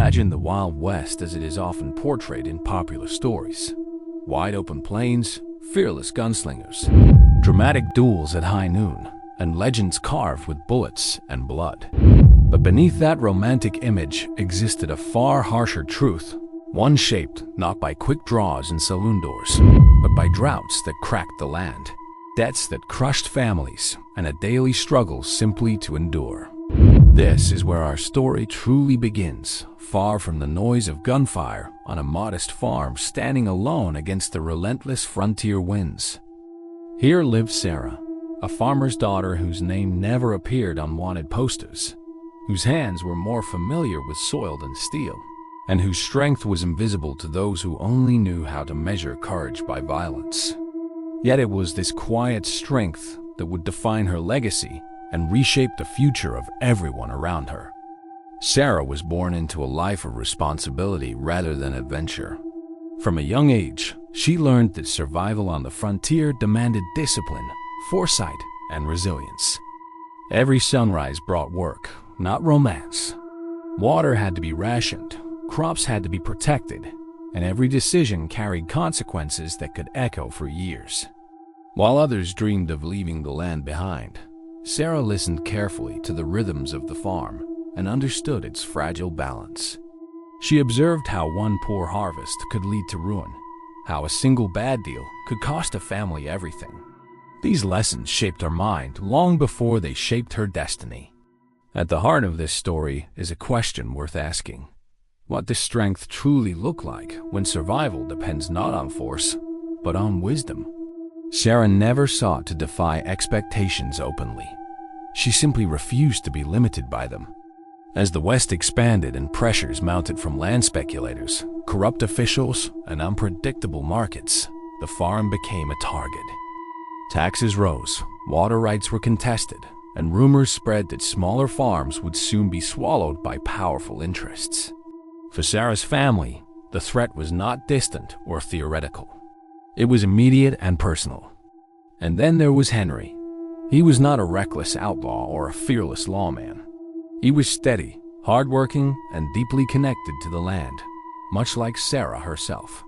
Imagine the Wild West as it is often portrayed in popular stories. Wide open plains, fearless gunslingers, dramatic duels at high noon, and legends carved with bullets and blood. But beneath that romantic image existed a far harsher truth, one shaped not by quick draws and saloon doors, but by droughts that cracked the land, debts that crushed families, and a daily struggle simply to endure. This is where our story truly begins, far from the noise of gunfire, on a modest farm standing alone against the relentless frontier winds. Here lived Sarah, a farmer's daughter whose name never appeared on wanted posters, whose hands were more familiar with soil than steel, and whose strength was invisible to those who only knew how to measure courage by violence. Yet it was this quiet strength that would define her legacy and reshape the future of everyone around her. Sarah was born into a life of responsibility rather than adventure. From a young age, she learned that survival on the frontier demanded discipline, foresight, and resilience. Every sunrise brought work, not romance. Water had to be rationed, crops had to be protected, and every decision carried consequences that could echo for years. While others dreamed of leaving the land behind, Sarah listened carefully to the rhythms of the farm and understood its fragile balance. She observed how one poor harvest could lead to ruin, how a single bad deal could cost a family everything. These lessons shaped her mind long before they shaped her destiny. At the heart of this story is a question worth asking. What does strength truly look like when survival depends not on force, but on wisdom? Sarah never sought to defy expectations openly. She simply refused to be limited by them. As the West expanded and pressures mounted from land speculators, corrupt officials, and unpredictable markets, the farm became a target. Taxes rose, water rights were contested, and rumors spread that smaller farms would soon be swallowed by powerful interests. For Sarah's family, the threat was not distant or theoretical. It was immediate and personal. And then there was Henry. He was not a reckless outlaw or a fearless lawman. He was steady, hardworking, and deeply connected to the land, much like Sarah herself.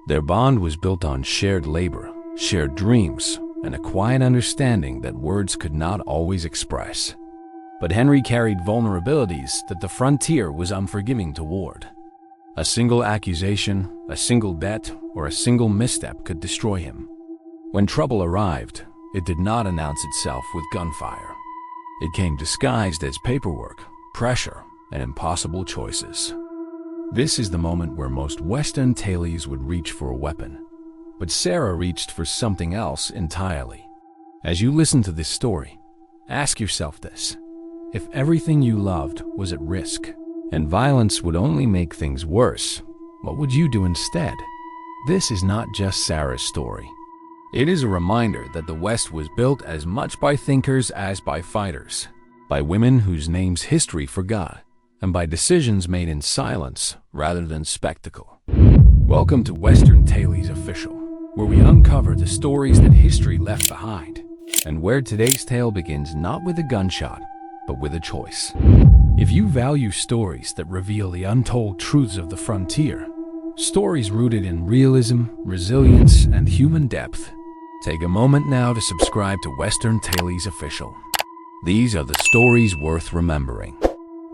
Their bond was built on shared labor, shared dreams, and a quiet understanding that words could not always express. But Henry carried vulnerabilities that the frontier was unforgiving toward. A single accusation, a single debt, or a single misstep could destroy him. When trouble arrived, it did not announce itself with gunfire. It came disguised as paperwork, pressure, and impossible choices. This is the moment where most Western tailies would reach for a weapon. But Sarah reached for something else entirely. As you listen to this story, ask yourself this. If everything you loved was at risk, and violence would only make things worse, what would you do instead? This is not just Sarah's story. It is a reminder that the West was built as much by thinkers as by fighters, by women whose names history forgot, and by decisions made in silence rather than spectacle. Welcome to Western Tailies Official, where we uncover the stories that history left behind, and where today's tale begins not with a gunshot, but with a choice. If you value stories that reveal the untold truths of the frontier, stories rooted in realism, resilience, and human depth, take a moment now to subscribe to Western Tailies Official. These are the stories worth remembering.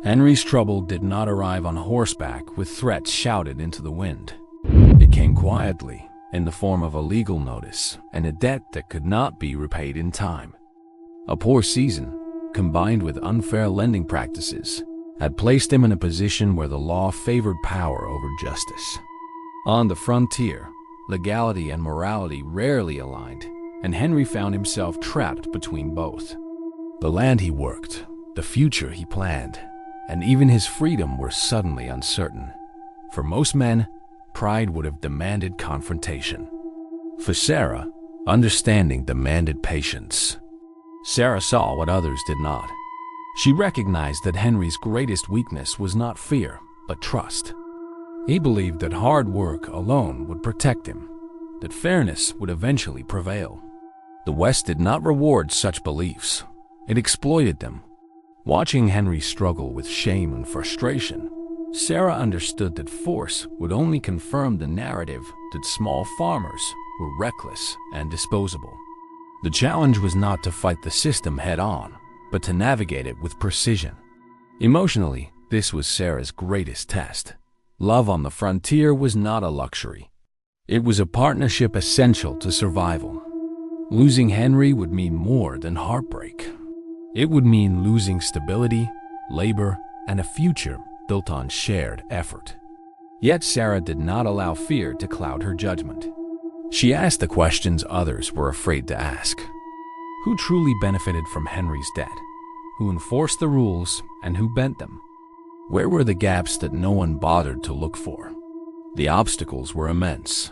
Henry's trouble did not arrive on horseback with threats shouted into the wind. It came quietly, in the form of a legal notice and a debt that could not be repaid in time. A poor season, combined with unfair lending practices, had placed him in a position where the law favored power over justice. On the frontier, legality and morality rarely aligned, and Henry found himself trapped between both. The land he worked, the future he planned, and even his freedom were suddenly uncertain. For most men, pride would have demanded confrontation. For Sarah, understanding demanded patience. Sarah saw what others did not. She recognized that Henry's greatest weakness was not fear, but trust. He believed that hard work alone would protect him, that fairness would eventually prevail. The West did not reward such beliefs. It exploited them. Watching Henry struggle with shame and frustration, Sarah understood that force would only confirm the narrative that small farmers were reckless and disposable. The challenge was not to fight the system head-on, but to navigate it with precision. Emotionally, this was Sarah's greatest test. Love on the frontier was not a luxury. It was a partnership essential to survival. Losing Henry would mean more than heartbreak. It would mean losing stability, labor, and a future built on shared effort. Yet Sarah did not allow fear to cloud her judgment. She asked the questions others were afraid to ask. Who truly benefited from Henry's death? Who enforced the rules and who bent them? Where were the gaps that no one bothered to look for? The obstacles were immense.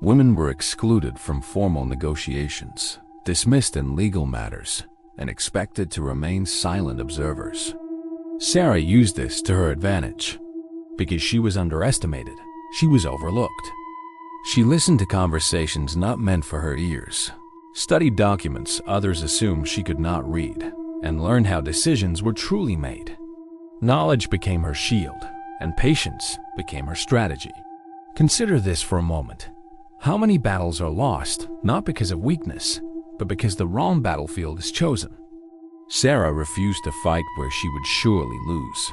Women were excluded from formal negotiations, dismissed in legal matters, and expected to remain silent observers. Sarah used this to her advantage. Because she was underestimated, she was overlooked. She listened to conversations not meant for her ears, studied documents others assumed she could not read, and learned how decisions were truly made. Knowledge became her shield, and patience became her strategy. Consider this for a moment. How many battles are lost, not because of weakness, but because the wrong battlefield is chosen? Sarah refused to fight where she would surely lose.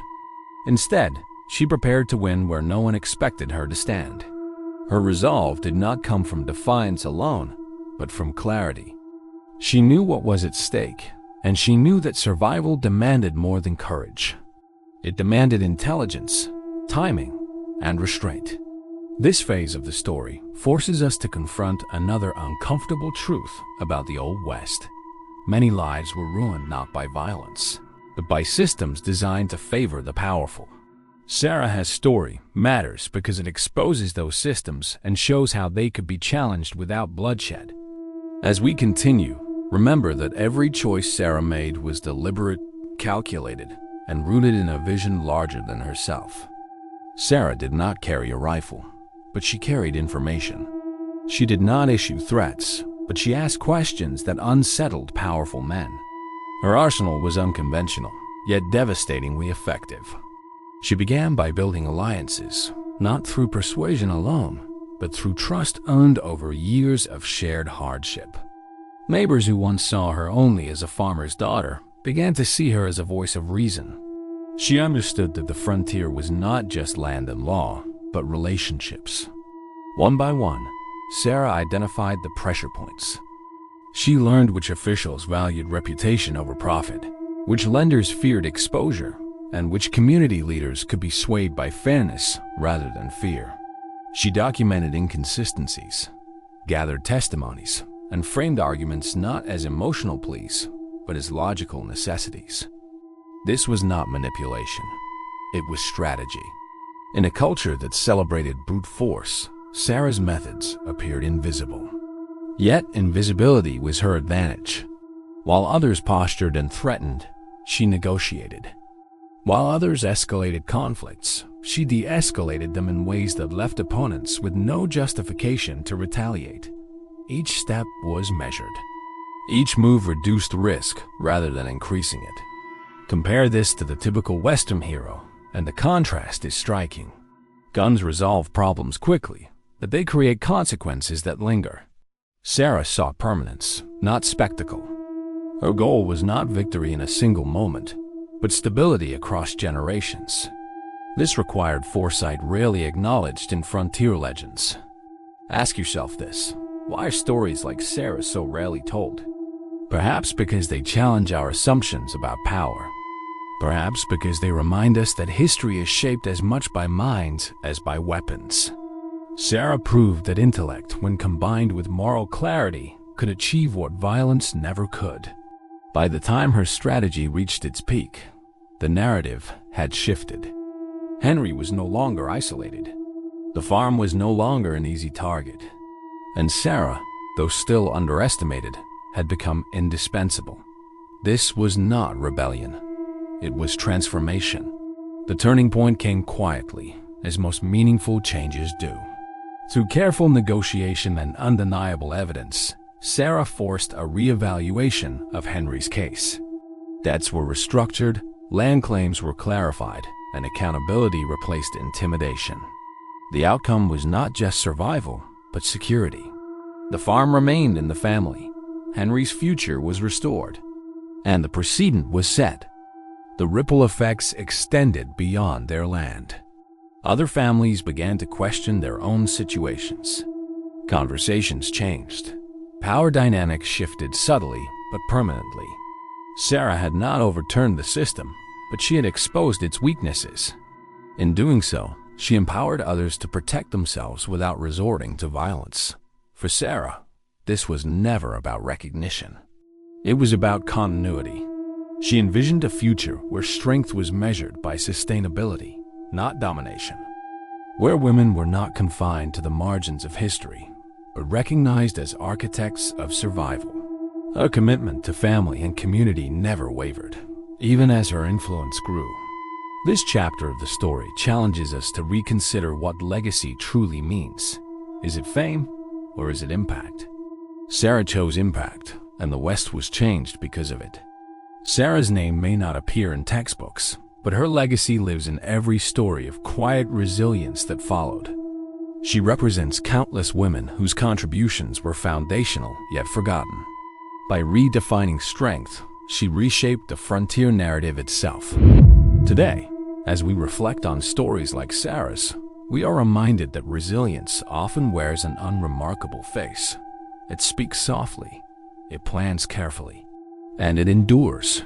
Instead, she prepared to win where no one expected her to stand. Her resolve did not come from defiance alone, but from clarity. She knew what was at stake, and she knew that survival demanded more than courage. It demanded intelligence, timing, and restraint. This phase of the story forces us to confront another uncomfortable truth about the Old West. Many lives were ruined not by violence, but by systems designed to favor the powerful. Sarah's story matters because it exposes those systems and shows how they could be challenged without bloodshed. As we continue, remember that every choice Sarah made was deliberate, calculated, and rooted in a vision larger than herself. Sarah did not carry a rifle, but she carried information. She did not issue threats, but she asked questions that unsettled powerful men. Her arsenal was unconventional, yet devastatingly effective. She began by building alliances, not through persuasion alone, but through trust earned over years of shared hardship. Neighbors who once saw her only as a farmer's daughter began to see her as a voice of reason. She understood that the frontier was not just land and law, but relationships. One by one, Sarah identified the pressure points. She learned which officials valued reputation over profit, which lenders feared exposure, and which community leaders could be swayed by fairness rather than fear. She documented inconsistencies, gathered testimonies, and framed arguments not as emotional pleas, but as logical necessities. This was not manipulation. It was strategy. In a culture that celebrated brute force, Sarah's methods appeared invisible. Yet invisibility was her advantage. While others postured and threatened, she negotiated. While others escalated conflicts, she de-escalated them in ways that left opponents with no justification to retaliate. Each step was measured. Each move reduced risk rather than increasing it. Compare this to the typical Western hero, and the contrast is striking. Guns resolve problems quickly, but they create consequences that linger. Sarah sought permanence, not spectacle. Her goal was not victory in a single moment, but stability across generations. This required foresight rarely acknowledged in frontier legends. Ask yourself this: why are stories like Sarah so rarely told? Perhaps because they challenge our assumptions about power. Perhaps because they remind us that history is shaped as much by minds as by weapons. Sarah proved that intellect, when combined with moral clarity, could achieve what violence never could. By the time her strategy reached its peak, the narrative had shifted. Henry was no longer isolated. The farm was no longer an easy target. And Sarah, though still underestimated, had become indispensable. This was not rebellion. It was transformation. The turning point came quietly, as most meaningful changes do. Through careful negotiation and undeniable evidence, Sarah forced a re-evaluation of Henry's case. Debts were restructured, land claims were clarified, and accountability replaced intimidation. The outcome was not just survival, but security. The farm remained in the family, Henry's future was restored, and the precedent was set. The ripple effects extended beyond their land. Other families began to question their own situations. Conversations changed. Power dynamics shifted subtly but permanently. Sarah had not overturned the system, but she had exposed its weaknesses. In doing so, she empowered others to protect themselves without resorting to violence. For Sarah, this was never about recognition. It was about continuity. She envisioned a future where strength was measured by sustainability, not domination. Where women were not confined to the margins of history, but recognized as architects of survival. Her commitment to family and community never wavered, even as her influence grew. This chapter of the story challenges us to reconsider what legacy truly means. Is it fame, or is it impact? Sarah chose impact, and the West was changed because of it. Sarah's name may not appear in textbooks, but her legacy lives in every story of quiet resilience that followed. She represents countless women whose contributions were foundational yet forgotten. By redefining strength, she reshaped the frontier narrative itself. Today, as we reflect on stories like Sarah's, we are reminded that resilience often wears an unremarkable face. It speaks softly, it plans carefully, and it endures.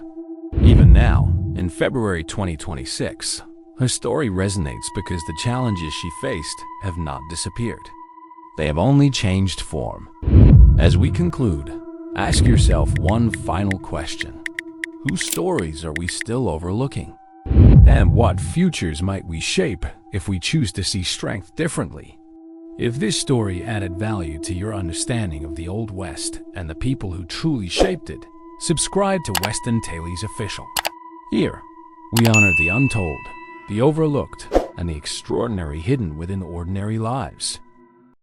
Even now, in February 2026, her story resonates because the challenges she faced have not disappeared. They have only changed form. As we conclude, ask yourself one final question. Whose stories are we still overlooking? And what futures might we shape if we choose to see strength differently? If this story added value to your understanding of the Old West and the people who truly shaped it, subscribe to Weston Taylor's Official. Here, we honor the untold, the overlooked, and the extraordinary hidden within ordinary lives.